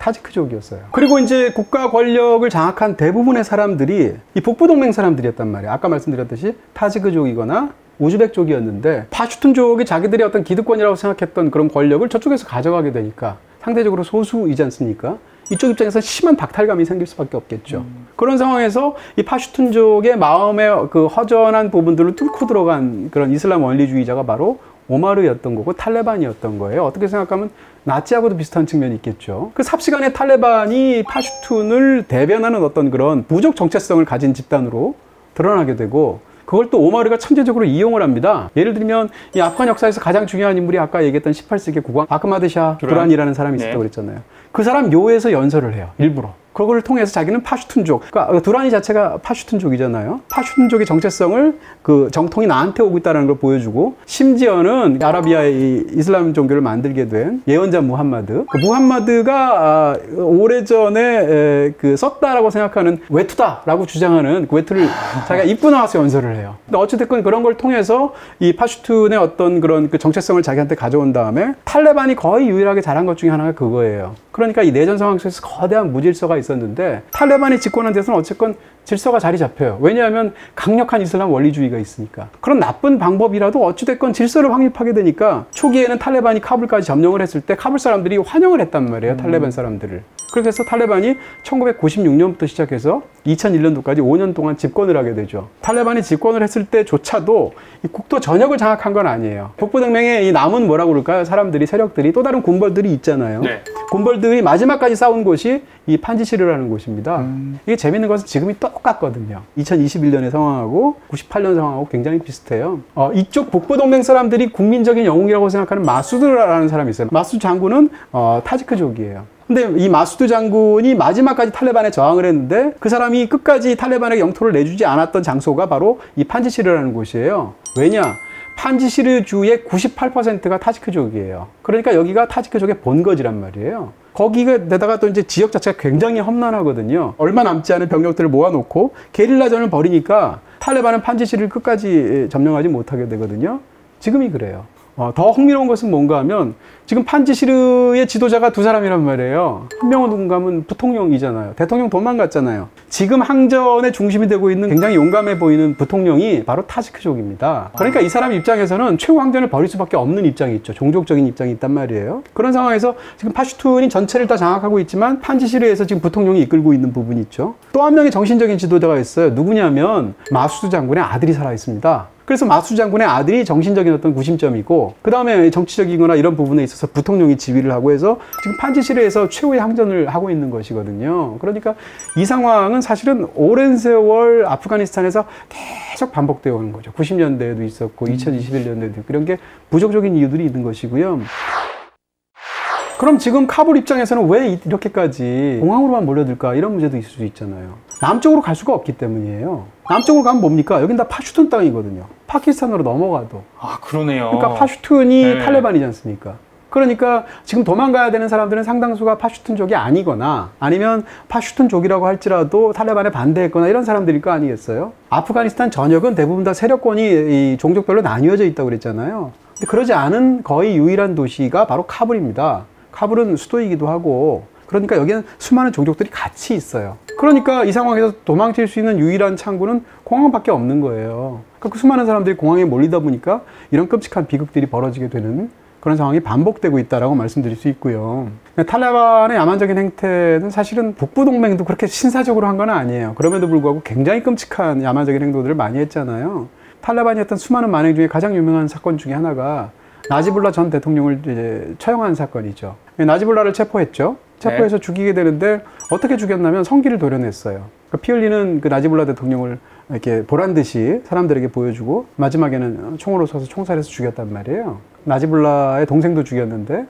타지크족이었어요. 그리고 이제 국가 권력을 장악한 대부분의 사람들이 이 북부동맹 사람들이었단 말이에요. 아까 말씀드렸듯이 타지크족이거나 우즈벡족이었는데, 파슈툰족이 자기들의 어떤 기득권이라고 생각했던 그런 권력을 저쪽에서 가져가게 되니까 상대적으로 소수이지 않습니까? 이쪽 입장에서 심한 박탈감이 생길 수밖에 없겠죠. 그런 상황에서 이 파슈툰족의 마음의 그 허전한 부분들을 뚫고 들어간 그런 이슬람 원리주의자가 바로 오마르였던 거고 탈레반이었던 거예요. 어떻게 생각하면 나치하고도 비슷한 측면이 있겠죠. 그 삽시간에 탈레반이 파슈툰을 대변하는 어떤 그런 부족 정체성을 가진 집단으로 드러나게 되고 그걸 또 오마르가 천재적으로 이용을 합니다. 예를 들면 이 아프간 역사에서 가장 중요한 인물이 아까 얘기했던 18세기 국왕 아흐마드 샤 두란이라는 사람이 있었다고 그랬잖아요. 그 사람 묘에서 연설을 해요. 일부러. 그걸 통해서 자기는 파슈툰족, 그러니까 두란이 자체가 파슈툰족이잖아요. 파슈툰족의 정체성을 그 정통이 나한테 오고 있다는 걸 보여주고 심지어는 아라비아의 이 이슬람 종교를 만들게 된 예언자 무함마드. 그 무함마드가 오래전에 그 썼다라고 생각하는 외투다라고 주장하는 그 외투를 자기가 입고 나와서 연설을 해요. 근데 어찌됐건 그런 걸 통해서 이 파슈툰의 어떤 그런 그 정체성을 자기한테 가져온 다음에 탈레반이 거의 유일하게 잘한 것 중에 하나가 그거예요. 그러니까 이 내전 상황 속에서 거대한 무질서가 있었는데 탈레반이 집권한 데서는 어쨌건 질서가 자리 잡혀요. 왜냐하면 강력한 이슬람 원리주의가 있으니까. 그런 나쁜 방법이라도 어찌됐건 질서를 확립하게 되니까 초기에는 탈레반이 카불까지 점령을 했을 때 카불 사람들이 환영을 했단 말이에요. 탈레반 사람들을. 그렇게 해서 탈레반이 1996년부터 시작해서 2001년도까지 5년 동안 집권을 하게 되죠. 탈레반이 집권을 했을 때조차도 이 국도 전역을 장악한 건 아니에요. 북부동맹에 이 남은 뭐라고 그럴까요? 사람들이, 세력들이, 또 다른 군벌들이 있잖아요. 네. 군벌들이 마지막까지 싸운 곳이 이 판지시르라는 곳입니다. 이게 재밌는 것은 지금이 똑같거든요. 2021년의 상황하고 98년 상황하고 굉장히 비슷해요. 이쪽 북부동맹 사람들이 국민적인 영웅이라고 생각하는 마수드라는 사람이 있어요. 마수드 장군은 타지크족이에요. 근데 이 마수드 장군이 마지막까지 탈레반에 저항을 했는데 그 사람이 끝까지 탈레반에게 영토를 내주지 않았던 장소가 바로 이 판지시르라는 곳이에요. 왜냐? 판지시르주의 98%가 타지크족이에요. 그러니까 여기가 타지크족의 본거지란 말이에요. 거기에다가 또 이제 지역 자체가 굉장히 험난하거든요. 얼마 남지 않은 병력들을 모아놓고 게릴라전을 벌이니까 탈레반은 판지시르를 끝까지 점령하지 못하게 되거든요. 지금이 그래요. 더 흥미로운 것은 뭔가 하면 지금 판지시르의 지도자가 두 사람이란 말이에요. 한 명은 누군가 하면 부통령이잖아요. 대통령 도망갔잖아요. 지금 항전의 중심이 되고 있는 굉장히 용감해 보이는 부통령이 바로 타지크족입니다. 그러니까 이 사람 입장에서는 최후 항전을 벌일 수밖에 없는 입장이 있죠. 종족적인 입장이 있단 말이에요. 그런 상황에서 지금 파슈툰이 전체를 다 장악하고 있지만 판지시르에서 지금 부통령이 이끌고 있는 부분이 있죠. 또 한 명의 정신적인 지도자가 있어요. 누구냐면 마수드 장군의 아들이 살아 있습니다. 그래서 마수드 장군의 아들이 정신적인 어떤 구심점이고 그 다음에 정치적이거나 이런 부분에 있어서 부통령이 지휘를 하고 해서 지금 판지시르에서 최후의 항전을 하고 있는 것이거든요. 그러니까 이 상황은 사실은 오랜 세월 아프가니스탄에서 계속 반복되어 오는 거죠. 90년대에도 있었고 2021년대에도 있고 이런 게 부족적인 이유들이 있는 것이고요. 그럼 지금 카불 입장에서는 왜 이렇게까지 공항으로만 몰려들까? 이런 문제도 있을 수 있잖아요. 남쪽으로 갈 수가 없기 때문이에요. 남쪽으로 가면 뭡니까? 여긴 다 파슈툰 땅이거든요. 파키스탄으로 넘어가도. 아, 그러네요. 그러니까 파슈툰이 네. 탈레반이지 않습니까? 그러니까 지금 도망가야 되는 사람들은 상당수가 파슈툰족이 아니거나 아니면 파슈툰족이라고 할지라도 탈레반에 반대했거나 이런 사람들일 거 아니겠어요? 아프가니스탄 전역은 대부분 다 세력권이 이 종족별로 나뉘어져 있다고 그랬잖아요. 근데 그러지 않은 거의 유일한 도시가 바로 카불입니다. 카불은 수도이기도 하고 그러니까 여기는 수많은 종족들이 같이 있어요. 그러니까 이 상황에서 도망칠 수 있는 유일한 창구는 공항밖에 없는 거예요. 그러니까 그 수많은 사람들이 공항에 몰리다 보니까 이런 끔찍한 비극들이 벌어지게 되는 그런 상황이 반복되고 있다라고 말씀드릴 수 있고요. 탈레반의 야만적인 행태는 사실은 북부동맹도 그렇게 신사적으로 한 건 아니에요. 그럼에도 불구하고 굉장히 끔찍한 야만적인 행동들을 많이 했잖아요. 탈레반이 했던 수많은 만행 중에 가장 유명한 사건 중에 하나가 나지불라 전 대통령을 이제 처형한 사건이죠. 나지불라를 체포했죠. 체포해서 죽이게 되는데 어떻게 죽였냐면 성기를 도려냈어요. 그러니까 피 흘리는 그 나지불라 대통령을 이렇게 보란 듯이 사람들에게 보여주고 마지막에는 총으로 쏴서 총살해서 죽였단 말이에요. 나지불라의 동생도 죽였는데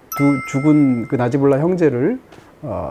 죽은 그 나지불라 형제를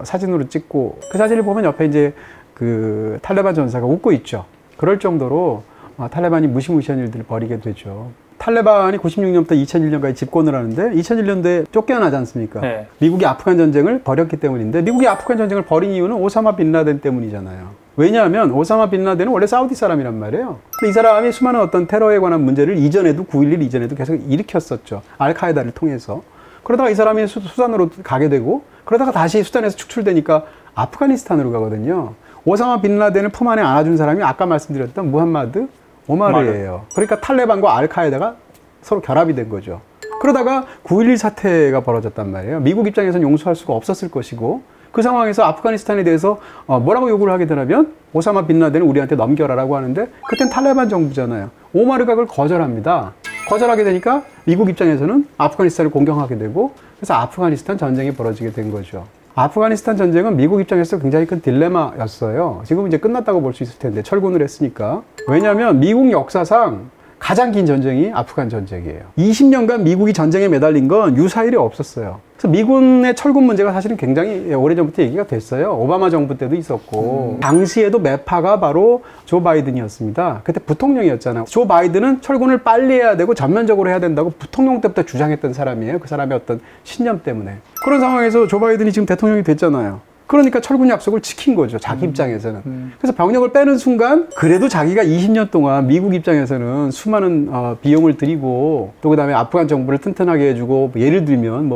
사진으로 찍고 그 사진을 보면 옆에 이제 그 탈레반 전사가 웃고 있죠. 그럴 정도로 탈레반이 무시무시한 일들을 벌이게 되죠. 탈레반이 96년부터 2001년까지 집권을 하는데 2001년도에 쫓겨나지 않습니까? 네. 미국이 아프간 전쟁을 벌였기 때문인데 미국이 아프간 전쟁을 벌인 이유는 오사마 빈 라덴 때문이잖아요. 왜냐하면 오사마 빈 라덴은 원래 사우디 사람이란 말이에요. 근데 이 사람이 수많은 어떤 테러에 관한 문제를 이전에도 9.11 이전에도 계속 일으켰었죠. 알카에다를 통해서. 그러다가 이 사람이 수단으로 가게 되고 그러다가 다시 수단에서 축출되니까 아프가니스탄으로 가거든요. 오사마 빈 라덴을 품 안에 안아준 사람이 아까 말씀드렸던 무함마드 오마르예요. 그러니까 탈레반과 알카에다가 서로 결합이 된 거죠. 그러다가 9.11 사태가 벌어졌단 말이에요. 미국 입장에서는 용서할 수가 없었을 것이고 그 상황에서 아프가니스탄에 대해서 뭐라고 요구를 하게 되냐면 오사마 빈 라덴을 우리한테 넘겨라라고 하는데 그땐 탈레반 정부잖아요. 오마르가 그걸 거절합니다. 거절하게 되니까 미국 입장에서는 아프가니스탄을 공격하게 되고 그래서 아프가니스탄 전쟁이 벌어지게 된 거죠. 아프가니스탄 전쟁은 미국 입장에서 굉장히 큰 딜레마였어요. 지금 이제 끝났다고 볼 수 있을 텐데 철군을 했으니까. 왜냐하면 미국 역사상 가장 긴 전쟁이 아프간 전쟁이에요. 20년간 미국이 전쟁에 매달린 건 유사일이 없었어요. 그래서 미군의 철군 문제가 사실은 굉장히 오래전부터 얘기가 됐어요. 오바마 정부 때도 있었고 당시에도 매파가 바로 조 바이든이었습니다. 그때 부통령이었잖아요. 조 바이든은 철군을 빨리 해야 되고 전면적으로 해야 된다고 부통령 때부터 주장했던 사람이에요. 그 사람의 어떤 신념 때문에. 그런 상황에서 조 바이든이 지금 대통령이 됐잖아요. 그러니까 철군 약속을 지킨 거죠. 자기 입장에서는. 그래서 병력을 빼는 순간 그래도 자기가 20년 동안 미국 입장에서는 수많은 비용을 들이고 또 그다음에 아프간 정부를 튼튼하게 해주고 예를 들면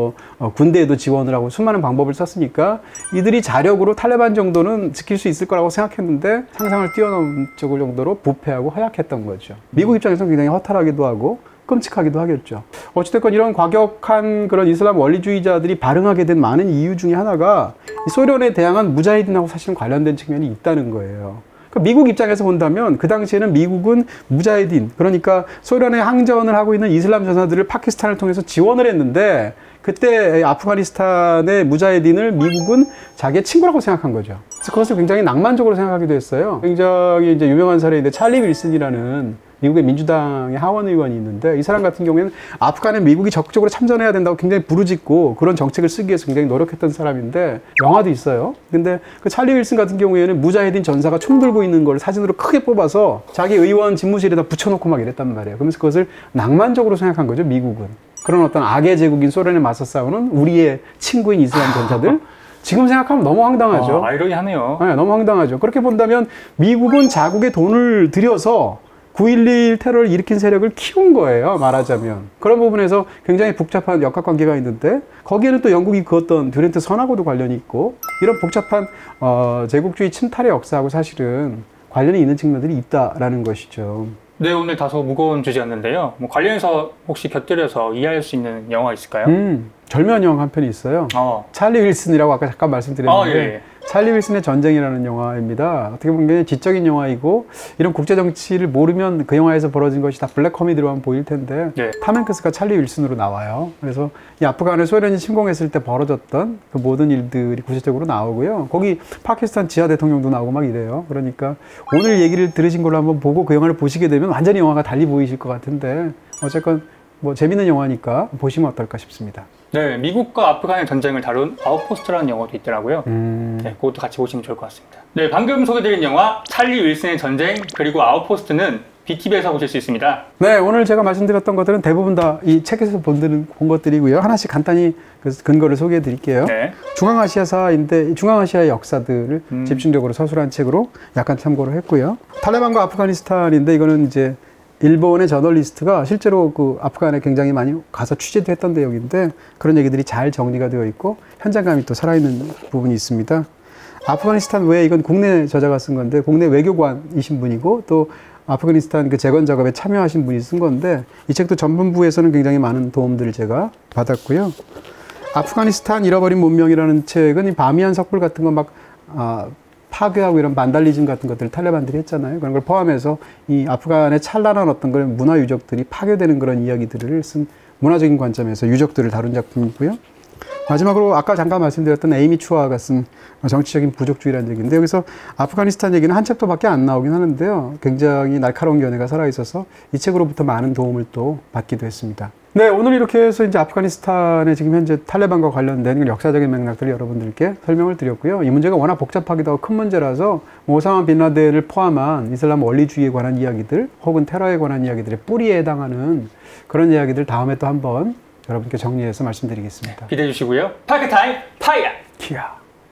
군대에도 지원을 하고 수많은 방법을 썼으니까 이들이 자력으로 탈레반 정도는 지킬 수 있을 거라고 생각했는데 상상을 뛰어넘을 정도로 부패하고 허약했던 거죠. 미국 입장에서는 굉장히 허탈하기도 하고 끔찍하기도 하겠죠. 어찌됐건 이런 과격한 그런 이슬람 원리주의자들이 발흥하게 된 많은 이유 중에 하나가 소련에 대항한 무자히딘하고 사실은 관련된 측면이 있다는 거예요. 그러니까 미국 입장에서 본다면 그 당시에는 미국은 무자히딘, 그러니까 소련에 항전을 하고 있는 이슬람 전사들을 파키스탄을 통해서 지원을 했는데 그때 아프가니스탄의 무자히딘을 미국은 자기의 친구라고 생각한 거죠. 그래서 그것을 굉장히 낭만적으로 생각하기도 했어요. 굉장히 이제 유명한 사례인데 찰리 윌슨이라는 미국의 민주당의 하원 의원이 있는데 이 사람 같은 경우에는 아프간에 미국이 적극적으로 참전해야 된다고 굉장히 부르짖고 그런 정책을 쓰기 위해서 굉장히 노력했던 사람인데 영화도 있어요. 근데 그 찰리 윌슨 같은 경우에는 무자히딘 전사가 총 들고 있는 걸 사진으로 크게 뽑아서 자기 의원 집무실에다 붙여놓고 막 이랬단 말이에요. 그러면서 그것을 낭만적으로 생각한 거죠, 미국은. 그런 어떤 악의 제국인 소련에 맞서 싸우는 우리의 친구인 이슬람 전사들 지금 생각하면 너무 황당하죠. 아이러니하네요. 네, 너무 황당하죠. 그렇게 본다면 미국은 자국의 돈을 들여서 9.11 테러를 일으킨 세력을 키운 거예요, 말하자면. 그런 부분에서 굉장히 복잡한 역학관계가 있는데 거기에는 또 영국이 그었던 듀렌트 선하고도 관련이 있고 이런 복잡한 제국주의 침탈의 역사하고 사실은 관련이 있는 측면들이 있다라는 것이죠. 네, 오늘 다소 무거운 주제였는데요. 관련해서 혹시 곁들여서 이해할 수 있는 영화 있을까요? 절묘한 영화 한 편이 있어요. 찰리 윌슨이라고 아까 잠깐 말씀드렸는데 예. 찰리 윌슨의 전쟁이라는 영화입니다. 어떻게 보면 굉장히 지적인 영화이고 이런 국제 정치를 모르면 그 영화에서 벌어진 것이 다 블랙 코미디로만 보일 텐데 탐 행크스가 찰리 윌슨으로 나와요. 그래서 이 아프간을 소련이 침공했을 때 벌어졌던 그 모든 일들이 구체적으로 나오고요. 거기 파키스탄 지하 대통령도 나오고 막 이래요. 그러니까 오늘 얘기를 들으신 걸로 한번 보고 그 영화를 보시게 되면 완전히 영화가 달리 보이실 것 같은데 어쨌건 뭐 재밌는 영화니까 보시면 어떨까 싶습니다. 네, 미국과 아프간의 전쟁을 다룬 아웃포스트라는 영화도 있더라고요. 네, 그것도 같이 보시면 좋을 것 같습니다. 네, 방금 소개드린 영화 찰리 윌슨의 전쟁 그리고 아웃포스트는 BTV에서 보실 수 있습니다. 네, 오늘 제가 말씀드렸던 것들은 대부분 다 이 책에서 본 것들이고요. 하나씩 간단히 그 근거를 소개해 드릴게요. 네. 중앙아시아사인데 중앙아시아의 역사들을 집중적으로 서술한 책으로 약간 참고를 했고요. 탈레반과 아프가니스탄인데 이거는 이제 일본의 저널리스트가 실제로 그 아프간에 굉장히 많이 가서 취재도 했던 내용인데 그런 얘기들이 잘 정리가 되어 있고 현장감이 또 살아있는 부분이 있습니다. 아프가니스탄 외에 이건 국내 저자가 쓴 건데 국내 외교관이신 분이고 또 아프가니스탄 그 재건 작업에 참여하신 분이 쓴 건데 이 책도 전문부에서는 굉장히 많은 도움들을 제가 받았고요. 아프가니스탄 잃어버린 문명이라는 책은 이 바미안 석불 같은 거 막 파괴하고 이런 반달리즘 같은 것들을 탈레반들이 했잖아요. 그런 걸 포함해서 이 아프간의 찬란한 어떤 그런 문화 유적들이 파괴되는 그런 이야기들을 쓴 문화적인 관점에서 유적들을 다룬 작품이고요. 마지막으로 아까 잠깐 말씀드렸던 에이미 추아가 쓴 정치적인 부족주의라는 얘기인데 여기서 아프가니스탄 얘기는 한 챕터밖에 안 나오긴 하는데요. 굉장히 날카로운 견해가 살아있어서 이 책으로부터 많은 도움을 또 받기도 했습니다. 네, 오늘 이렇게 해서 이제 아프가니스탄의 지금 현재 탈레반과 관련된 역사적인 맥락들을 여러분들께 설명을 드렸고요. 이 문제가 워낙 복잡하기도 하고 큰 문제라서 오사마 빈 라덴을 포함한 이슬람 원리주의에 관한 이야기들 혹은 테러에 관한 이야기들의 뿌리에 해당하는 그런 이야기들 다음에 또 한번 여러분께 정리해서 말씀드리겠습니다. 기대해 주시고요. 파이크 타임 파이어! 키야.